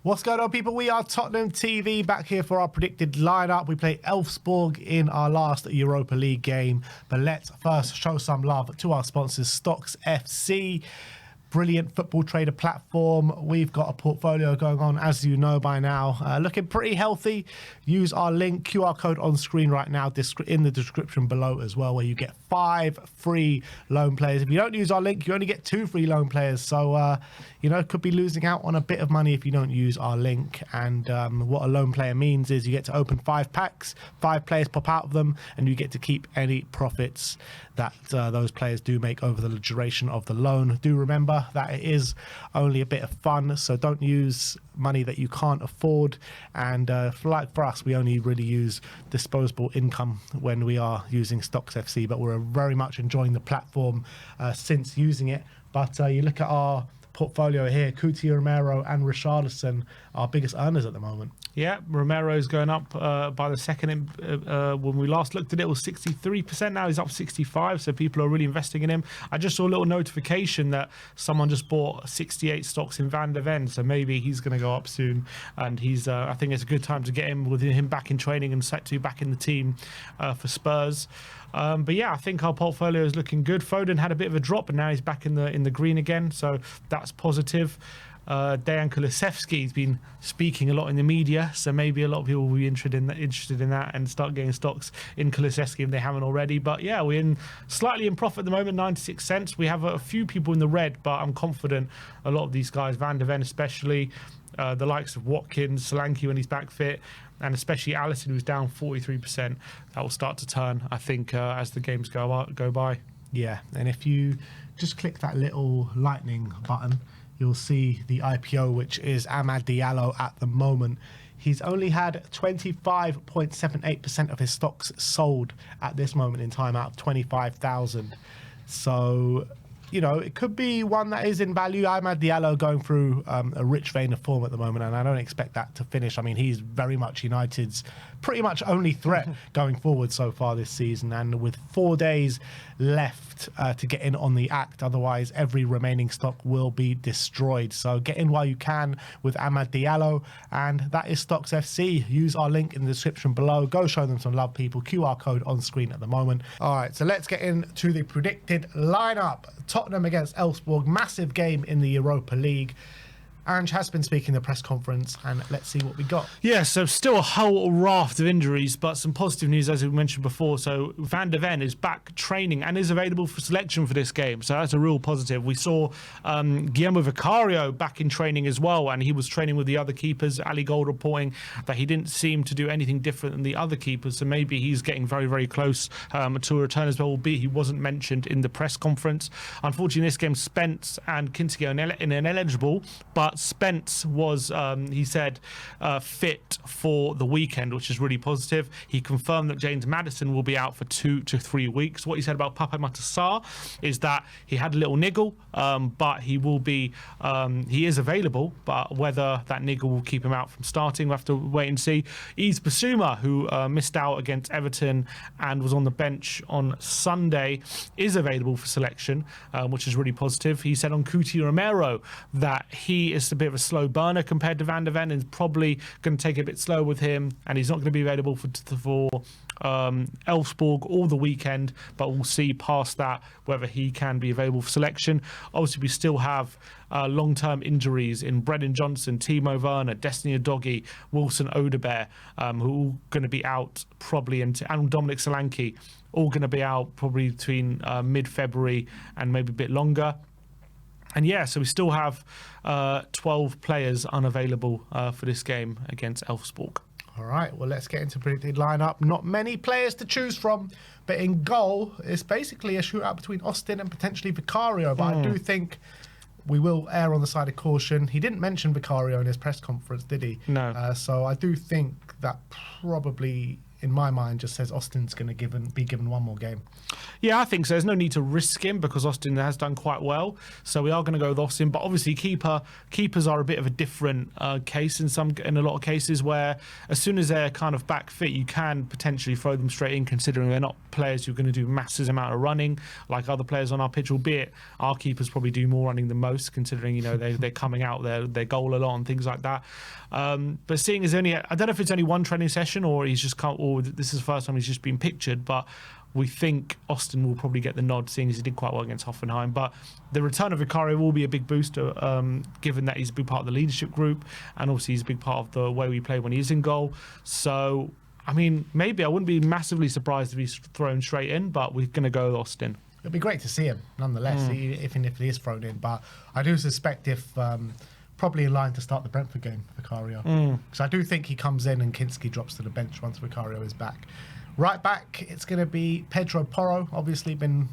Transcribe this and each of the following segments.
What's going on, people? We are Tottenham TV, back here for our predicted lineup. We play Elfsborg in our last Europa League game. But let's first show some love to our sponsors, Stocks FC. Brilliant football trader platform. We've got a portfolio going on, as you know by now, looking pretty healthy. Use our link, QR code on screen right now, in the description below as well, where you get 5 free loan players. If you don't use our link, you only get 2 free loan players. So, you know, could be losing out on a bit of money if you don't use our link. And what a loan player means is you get to open 5 packs, 5 players pop out of them, and you get to keep any profits that those players do make over the duration of the loan. Do remember that it is only a bit of fun, so don't use money that you can't afford. And for us, we only really use disposable income when we are using Stocks FC, but we're very much enjoying the platform since using it. But you look at our portfolio here, Coutinho, Romero and Richarlison, our biggest earners at the moment. Yeah, Romero's going up by the second. When we last looked at it, it was 63%. Now he's up 65%, so people are really investing in him. I just saw a little notification that someone just bought 68 stocks in Van der Ven, so maybe he's going to go up soon. And he's, I think it's a good time to get him, with him back in training and set to back in the team for Spurs. But yeah, I think our portfolio is looking good. Foden had a bit of a drop, but now he's back in the green again, so that's positive. Dejan Kulusevski's been speaking a lot in the media, so maybe a lot of people will be interested in that and start getting stocks in Kulusevski if they haven't already. But yeah, we're slightly in profit at the moment, 96 cents. We have a few people in the red, but I'm confident a lot of these guys, Van der Ven especially, the likes of Watkins, Solanke when he's back fit, and especially Alisson, who's down 43%, that will start to turn, I think, as the games go by. Yeah, and if you just click that little lightning button, you'll see the IPO, which is Amad Diallo at the moment. He's only had 25.78% of his stocks sold at this moment in time out of 25,000. So, you know, it could be one that is in value. Amad Diallo going through a rich vein of form at the moment, and I don't expect that to finish. I mean, he's very much United's pretty much only threat going forward so far this season, and with 4 days left to get in on the act, otherwise every remaining stock will be destroyed. So get in while you can with Amad Diallo, and that is Stocks FC. Use our link in the description below. Go show them some love, people. QR code on screen at the moment. All right, so let's get into the predicted lineup. Tottenham against Elfsborg, massive game in the Europa League. Ange has been speaking in the press conference, and let's see what we got. Yeah, so still a whole raft of injuries, but some positive news, as we mentioned before. So Van der Ven is back training and is available for selection for this game, so that's a real positive. We saw Guillermo Vicario back in training as well, and he was training with the other keepers. Ali Gold reporting that he didn't seem to do anything different than the other keepers, so maybe he's getting very, very close to a return as well, albeit he wasn't mentioned in the press conference. Unfortunately, in this game, Spence and Kintigo are ineligible, but Spence was, he said, fit for the weekend, which is really positive. He confirmed that James Maddison will be out for 2 to 3 weeks. What he said about Pape Matar is that he had a little niggle, but he will be, he is available, but whether that niggle will keep him out from starting, we'll have to wait and see. Yves Bissouma, who missed out against Everton and was on the bench on Sunday, is available for selection, which is really positive. He said on Coutinho Romero that he is a bit of a slow burner compared to Van der Ven, and is probably going to take it a bit slow with him, and he's not going to be available for Elfsborg all the weekend, but we'll see past that whether he can be available for selection. Obviously, we still have long-term injuries in Brennan Johnson, Timo Werner, Destiny Udogie, Wilson Odobert, who are all going to be out probably, and Dominic Solanke, all going to be out probably between mid-February and maybe a bit longer. And yeah, so we still have 12 players unavailable for this game against Elfsborg. All right, well, let's get into predicted lineup. Not many players to choose from, but in goal, it's basically a shootout between Austin and potentially Vicario. But I do think we will err on the side of caution. He didn't mention Vicario in his press conference, did he? No. So I do think that probably in my mind, just says Austin's going to be given one more game. Yeah, I think so. There's no need to risk him because Austin has done quite well. So we are going to go with Austin. But obviously, keepers are a bit of a different case in a lot of cases where as soon as they're kind of back fit, you can potentially throw them straight in, considering they're not players who are going to do massive amount of running like other players on our pitch. Albeit our keepers probably do more running than most, considering they're coming out their goal a lot and things like that. But seeing as I don't know if it's only one training session or he's just or this is the first time he's just been pictured, but we think Austin will probably get the nod, seeing as he did quite well against Hoffenheim. But the return of Vicario will be a big booster, given that he's a big part of the leadership group, and obviously he's a big part of the way we play when he is in goal. So, I mean, maybe I wouldn't be massively surprised if he's thrown straight in, but we're going to go with Austin. It'd be great to see him, nonetheless, even if he is thrown in. But I do suspect probably in line to start the Brentford game, Vicario. Because I do think he comes in and Kinski drops to the bench once Vicario is back. Right back, it's going to be Pedro Porro. Obviously been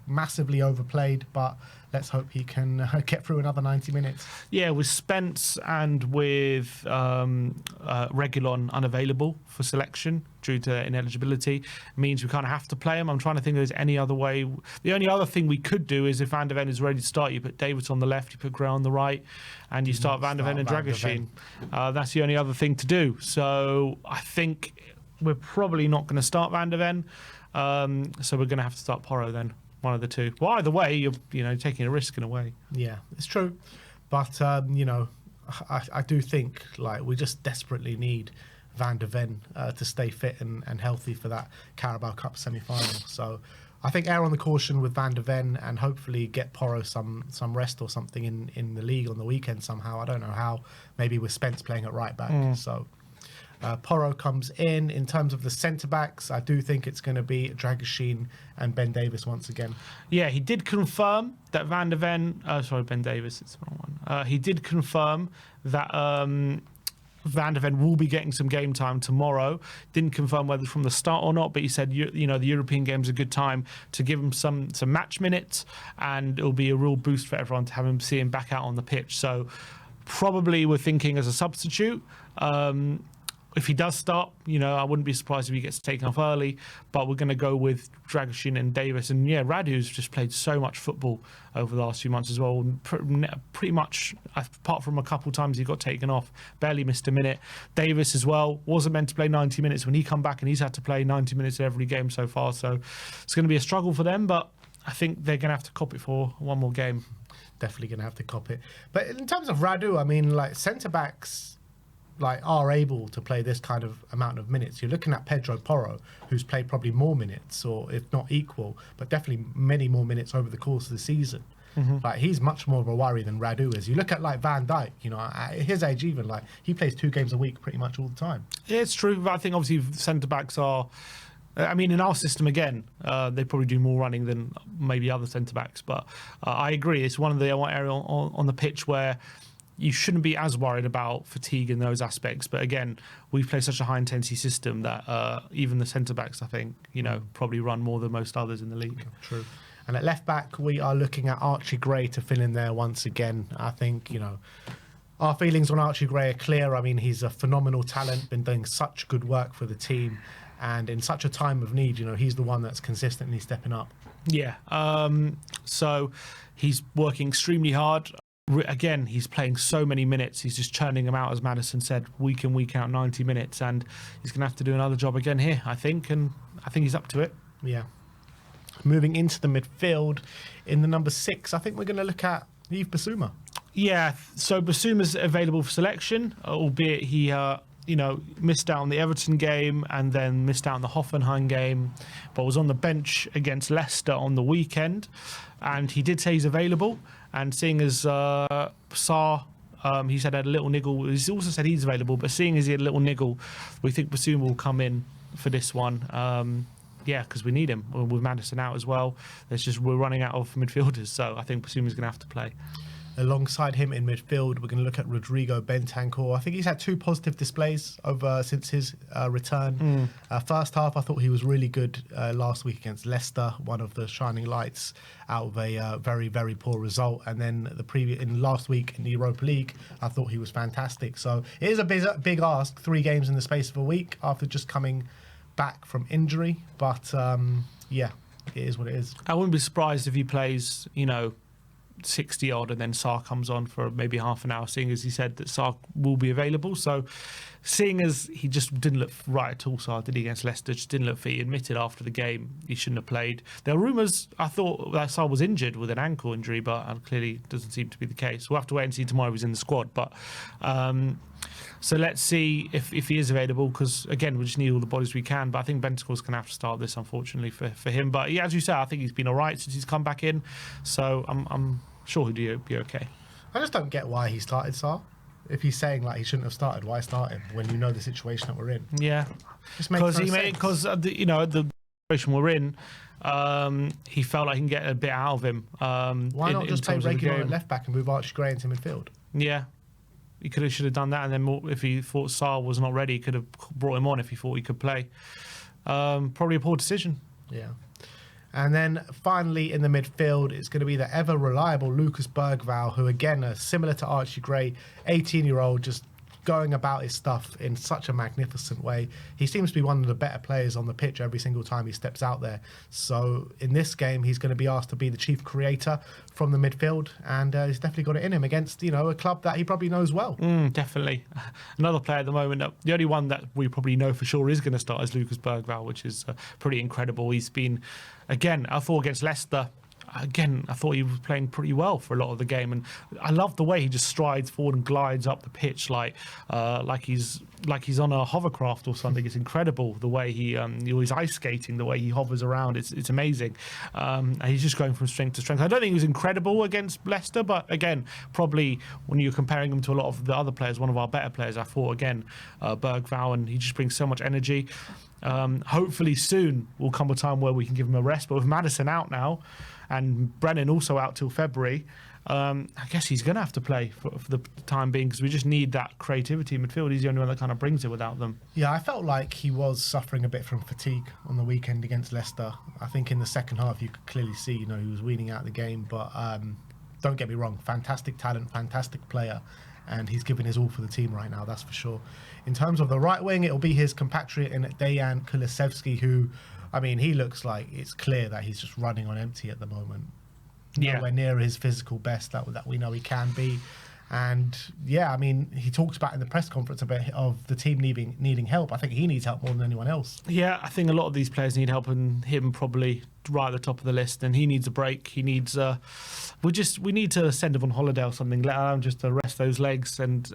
massively overplayed, but let's hope he can get through another 90 minutes. Yeah, with Spence and with Reguilon unavailable for selection due to ineligibility, means we kind of have to play him. I'm trying to think if there's any other way. The only other thing we could do is if Van de Ven is ready to start, you put Davis on the left, you put Gray on the right, and you start Van de Ven and Dragoshin. That's the only other thing to do. So I think we're probably not going to start Van de Ven. So we're going to have to start Porro then. One of the two. Well, either way, you're taking a risk in a way. Yeah, it's true. But, I do think we just desperately need Van de Ven to stay fit and healthy for that Carabao Cup semi-final. So I think err on the caution with Van de Ven and hopefully get Porro some rest or something in the league on the weekend somehow. I don't know how. Maybe with Spence playing at right back. So Porro comes in. In terms of the centre-backs, I do think it's going to be Dragoshin and Ben Davis once again. Yeah, he did confirm that Van de Ven... Ben Davis, it's the wrong one. He did confirm that Van de Ven will be getting some game time tomorrow. Didn't confirm whether from the start or not, but he said, the European game's a good time to give him some match minutes, and it'll be a real boost for everyone to see him back out on the pitch. So probably we're thinking as a substitute. If he does start, I wouldn't be surprised if he gets taken off early, but we're going to go with Dragoshin and Davis. And yeah, Radu's just played so much football over the last few months as well. Pretty much, apart from a couple times he got taken off, barely missed a minute. Davis as well, wasn't meant to play 90 minutes when he come back, and he's had to play 90 minutes in every game so far. So it's going to be a struggle for them, but I think they're going to have to cop it for one more game. Definitely going to have to cop it. But in terms of Radu, I mean, centre-backs are able to play this kind of amount of minutes. You're looking at Pedro Porro, who's played probably more minutes, or if not equal, but definitely many more minutes over the course of the season. He's much more of a worry than Radu is. You look at Van Dijk, at his age even, he plays 2 games a week pretty much all the time. Yeah, it's true. But I think obviously centre-backs are... in our system, again, they probably do more running than maybe other centre-backs. But I agree. It's one of the area on the pitch where you shouldn't be as worried about fatigue in those aspects. But again, we play such a high-intensity system that even the centre-backs, I think, probably run more than most others in the league. True. And at left-back, we are looking at Archie Gray to fill in there once again. I think, our feelings on Archie Gray are clear. I mean, he's a phenomenal talent, been doing such good work for the team. And in such a time of need, he's the one that's consistently stepping up. Yeah. So he's working extremely hard. Again, he's playing so many minutes. He's just churning them out, as Madison said, week in, week out, 90 minutes. And he's going to have to do another job again here, I think. And I think he's up to it. Yeah. Moving into the midfield, in the number 6, I think we're going to look at Yves Bissouma. Yeah. So Bissouma's available for selection, albeit he... missed out on the Everton game and then missed out on the Hoffenheim game, but was on the bench against Leicester on the weekend. And he did say he's available. And seeing as Sarr, he said had a little niggle. He's also said he's available, but seeing as he had a little niggle, we think Bissouma will come in for this one. Because we need him with Madison out as well. We're running out of midfielders, so I think Bissouma's going to have to play. Alongside him in midfield, we're going to look at Rodrigo Bentancur. I think he's had 2 positive displays since his return. First half, I thought he was really good last week against Leicester, one of the shining lights out of a very, very poor result. And then in last week in the Europa League, I thought he was fantastic. So it is a big ask, 3 games in the space of a week after just coming back from injury. But yeah, it is what it is. I wouldn't be surprised if he plays, 60 odd and then Sarr comes on for maybe half an hour, seeing as he said that Sarr will be available. So seeing as he just didn't look right at all, Sarr did he against Leicester, just didn't look fit. He admitted after the game he shouldn't have played. There were rumours, I thought that Sarr was injured with an ankle injury, but clearly doesn't seem to be the case. We'll have to wait and see tomorrow if he's in the squad. But so let's see if he is available, because again we just need all the bodies we can. But I think Bentancur's going to have to start this, unfortunately for him. But yeah, as you said, I think he's been all right since he's come back in, so I'm sure he'll be okay. I just don't get why he started Sarr. If he's saying like he shouldn't have started, why start him when you know the situation that we're in? Yeah, because the situation we're in, he felt like he can get a bit out of him. Why not just play regular at left back and move Archie Gray into midfield? Yeah, he should have done that, and then if he thought Sarr was not ready, he could have brought him on if he thought he could play. Probably a poor decision. Yeah. And then finally in the midfield, it's going to be the ever reliable Lucas Bergvall, who again, similar to Archie Gray, 18-year-old, just going about his stuff in such a magnificent way. He seems to be one of the better players on the pitch every single time he steps out there. So in this game, he's going to be asked to be the chief creator from the midfield, and he's definitely got it in him against, a club that he probably knows well. Definitely. Another player at the moment, the only one that we probably know for sure is going to start is Lucas Bergvall, which is pretty incredible. He's been, again, I thought against Leicester, I thought he was playing pretty well for a lot of the game, and I love the way he just strides forward and glides up the pitch like he's on a hovercraft or something. It's incredible the way he's ice skating, the way he hovers around. It's amazing. And he's just going from strength to strength. I don't think he was incredible against Leicester, but again, probably when you're comparing him to a lot of the other players, one of our better players, I thought again, Bergvall, and he just brings so much energy. Hopefully soon will come a time where we can give him a rest, but with Maddison out now and Brennan also out till February, I guess he's going to have to play for the time being, because we just need that creativity in midfield. He's the only one that kind of brings it without them. Yeah, I felt like he was suffering a bit from fatigue on the weekend against Leicester. I think in the second half you could clearly see, he was weaning out the game, but don't get me wrong, fantastic talent, fantastic player, and he's giving his all for the team right now, that's for sure. In terms of the right wing, it'll be his compatriot in Dejan Kulusevski, who, he looks like it's clear that he's just running on empty at the moment. Nowhere near his physical best that we know he can be. And yeah, he talks about in the press conference a bit of the team needing help. I think he needs help more than anyone else. Yeah, I think a lot of these players need help, and him probably right at the top of the list. And he needs a break. He needs we need to send him on holiday or something. Let him just rest those legs. And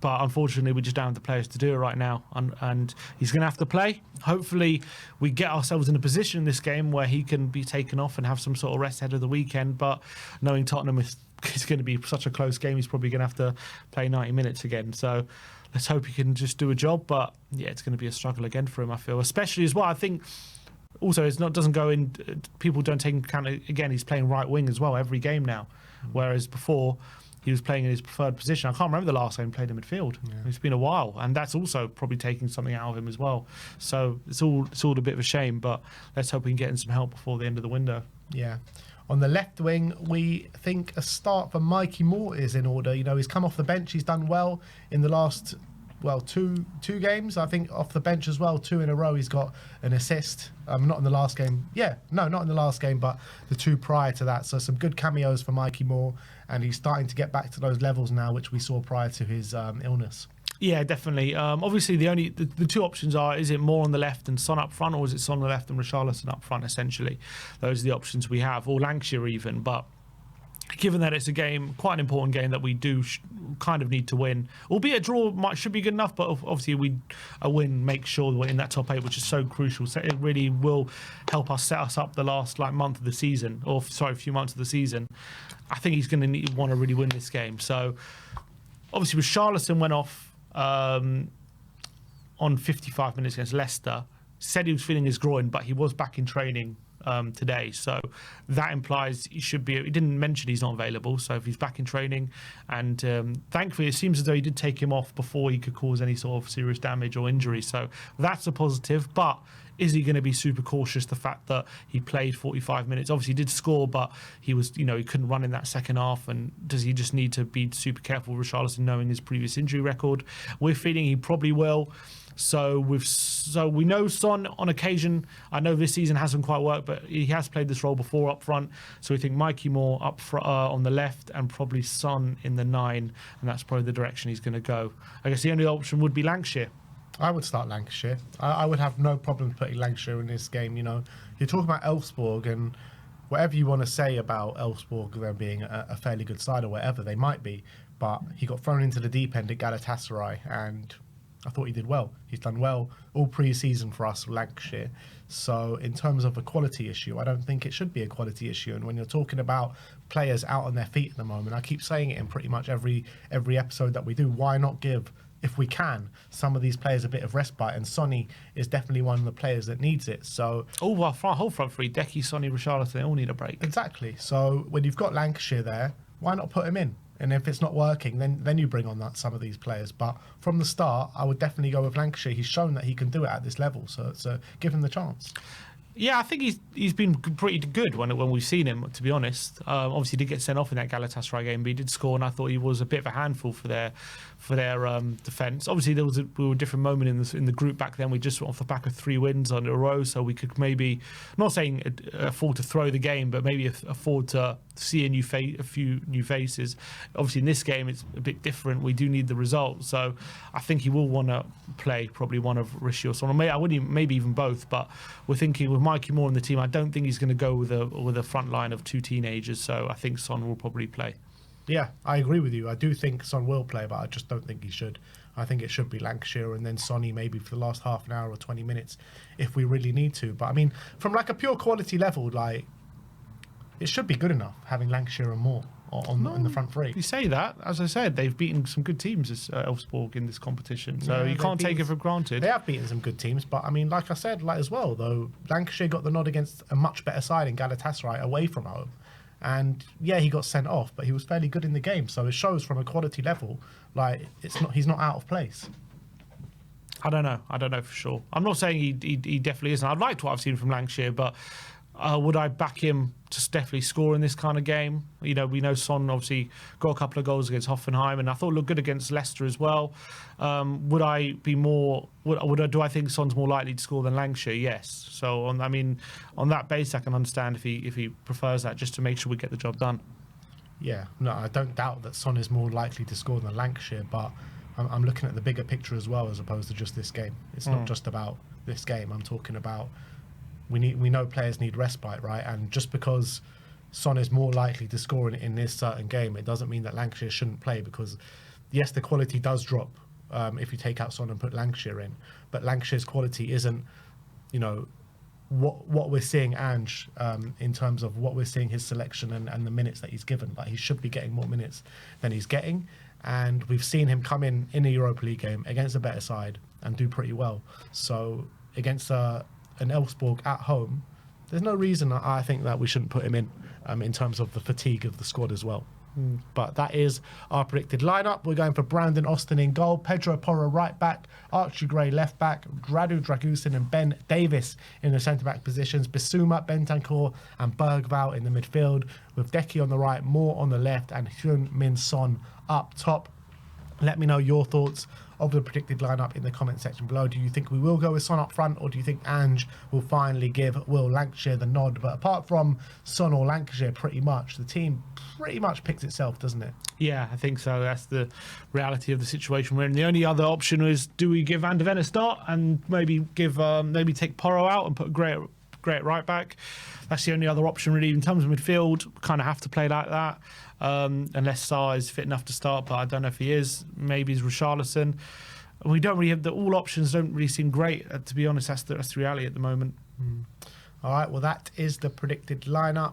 but unfortunately, we just don't have the players to do it right now. And he's going to have to play. Hopefully, we get ourselves in a position in this game where he can be taken off and have some sort of rest ahead of the weekend. But knowing Tottenham it's going to be such a close game, he's probably going to have to play 90 minutes again. So let's hope he can just do a job. But yeah, it's going to be a struggle again for him, I feel. Especially as well, I think also doesn't go in, people don't take into account, again, he's playing right wing as well every game now. Whereas before, he was playing in his preferred position. I can't remember the last time he played in midfield. Yeah. It's been a while, and that's also probably taking something out of him as well. So it's all a bit of a shame, but let's hope we can get in some help before the end of the window. Yeah. On the left wing, we think a start for Mikey Moore is in order. He's come off the bench. He's done well in the last, two games. I think off the bench as well, 2 in a row. He's got an assist. Not in the last game. Not in the last game, but the 2 prior to that. So some good cameos for Mikey Moore, and he's starting to get back to those levels now, which we saw prior to his illness. Yeah, definitely. Obviously, the 2 options are: is it Moore on the left and Son up front, or is it Son on the left and Richarlison up front? Essentially, those are the options we have, or Lancashire even. But given that it's a game, quite an important game that we do kind of need to win, albeit a draw should be good enough, but obviously a win makes sure we're in that top 8, which is so crucial. So it really will help us set us up the last month of the season, a few months of the season. I think he's going to want to really win this game. So obviously, Richarlison went off on 55 minutes against Leicester. Said he was feeling his groin, but he was back in training today. So that implies he should be. He didn't mention he's not available. So if he's back in training, and thankfully it seems as though he did take him off before he could cause any sort of serious damage or injury. So that's a positive. But is he going to be super cautious? The fact that he played 45 minutes, obviously he did score, but he was, he couldn't run in that second half. And does he just need to be super careful with Richarlison, knowing his previous injury record? We're feeling he probably will. So we know Son on occasion. I know this season hasn't quite worked, but he has played this role before up front. So we think Mikey Moore up on the left and probably Son in the 9, and that's probably the direction he's going to go. I guess the only option would be Lancashire. I would start Lancashire. I would have no problem putting Lancashire in this game. You're talking about Elfsborg, and whatever you want to say about Elfsborg, them being a fairly good side or whatever they might be, but he got thrown into the deep end at Galatasaray, and I thought he did well. He's done well all pre-season for us, Lancashire. So in terms of a quality issue, I don't think it should be a quality issue. And when you're talking about players out on their feet at the moment, I keep saying it in pretty much every episode that we do, why not give, if we can, some of these players a bit of respite? And Sonny is definitely one of the players that needs it. So whole front three, Decky, Sonny, Richarlison, they all need a break. Exactly. So when you've got Lancashire there, why not put him in? And if it's not working, then you bring on some of these players. But from the start, I would definitely go with Lancashire. He's shown that he can do it at this level, so give him the chance. Yeah, I think he's been pretty good when we've seen him, to be honest. Obviously, he did get sent off in that Galatasaray game, but he did score, and I thought he was a bit of a handful for their defence. Obviously, we were a different moment in the group back then. We just went off the back of 3 wins on a row, so we could maybe, not saying afford to throw the game, but maybe afford to see a few new faces. Obviously, in this game, it's a bit different. We do need the result, so I think he will want to play probably one of Rishi or someone. Maybe even both, but we're thinking with Mikey Moore in the team, I don't think he's going to go with a front line of 2 teenagers, so I think Son will probably play. Yeah, I agree with you. I do think Son will play, but I just don't think he should. I think it should be Lancashire and then Sonny maybe for the last half an hour or 20 minutes if we really need to. But I mean, from a pure quality level, it should be good enough having Lancashire and Moore on the front three. You say that, as I said, they've beaten some good teams as Elfsborg in this competition, so you can't take it for granted. They have beaten some good teams, but I mean, like I said, as well though, Lancashire got the nod against a much better side in Galatasaray away from home. And yeah, he got sent off, but he was fairly good in the game. So it shows from a quality level, he's not out of place. I don't know for sure. I'm not saying he definitely isn't. I'd liked what I've seen from Lancashire, but would I back him to definitely score in this kind of game? We know Son obviously got a couple of goals against Hoffenheim, and I thought looked good against Leicester as well. Would I be more? Do I think Son's more likely to score than Lancashire? Yes. So on that base, I can understand if he prefers that, just to make sure we get the job done. Yeah, no, I don't doubt that Son is more likely to score than Lancashire, but I'm looking at the bigger picture as well, as opposed to just this game. It's not just about this game. I'm talking about we know players need respite, right? And just because Son is more likely to score in this certain game, it doesn't mean that Lancashire shouldn't play, because yes, the quality does drop if you take out Son and put Lancashire in, but Lancashire's quality isn't, what we're seeing Ange in terms of what we're seeing his selection and the minutes that he's given. He should be getting more minutes than he's getting, and we've seen him come in a Europa League game against a better side and do pretty well. So against an Elfsborg at home, there's no reason I think that we shouldn't put him in terms of the fatigue of the squad as well. But that is our predicted lineup. We're going for Brandon Austin in goal, Pedro Porro right back, Archie Gray left back, Radu Dragusin and Ben Davis in the centre back positions, Bissouma, Bentancur and Bergvall in the midfield, with Decky on the right, Moore on the left and Heung-min Son up top. Let me know your thoughts of the predicted lineup in the comment section below. Do you think we will go with Son up front, or do you think Ange will finally give Will Lancashire the nod? But apart from Son or Lancashire, pretty much the team picks itself, doesn't it? Yeah, I think so. That's the reality of the situation we're in. The only other option is, do we give Van de Ven a start and maybe take Porro out and put Gray at right back? That's the only other option really. In terms of midfield, we kind of have to play like that. Unless Sarr is fit enough to start, but I don't know if he is. Maybe it's Richarlison. We don't really have all options. Don't really seem great, to be honest. That's the reality at the moment. All right, well, that is the predicted lineup.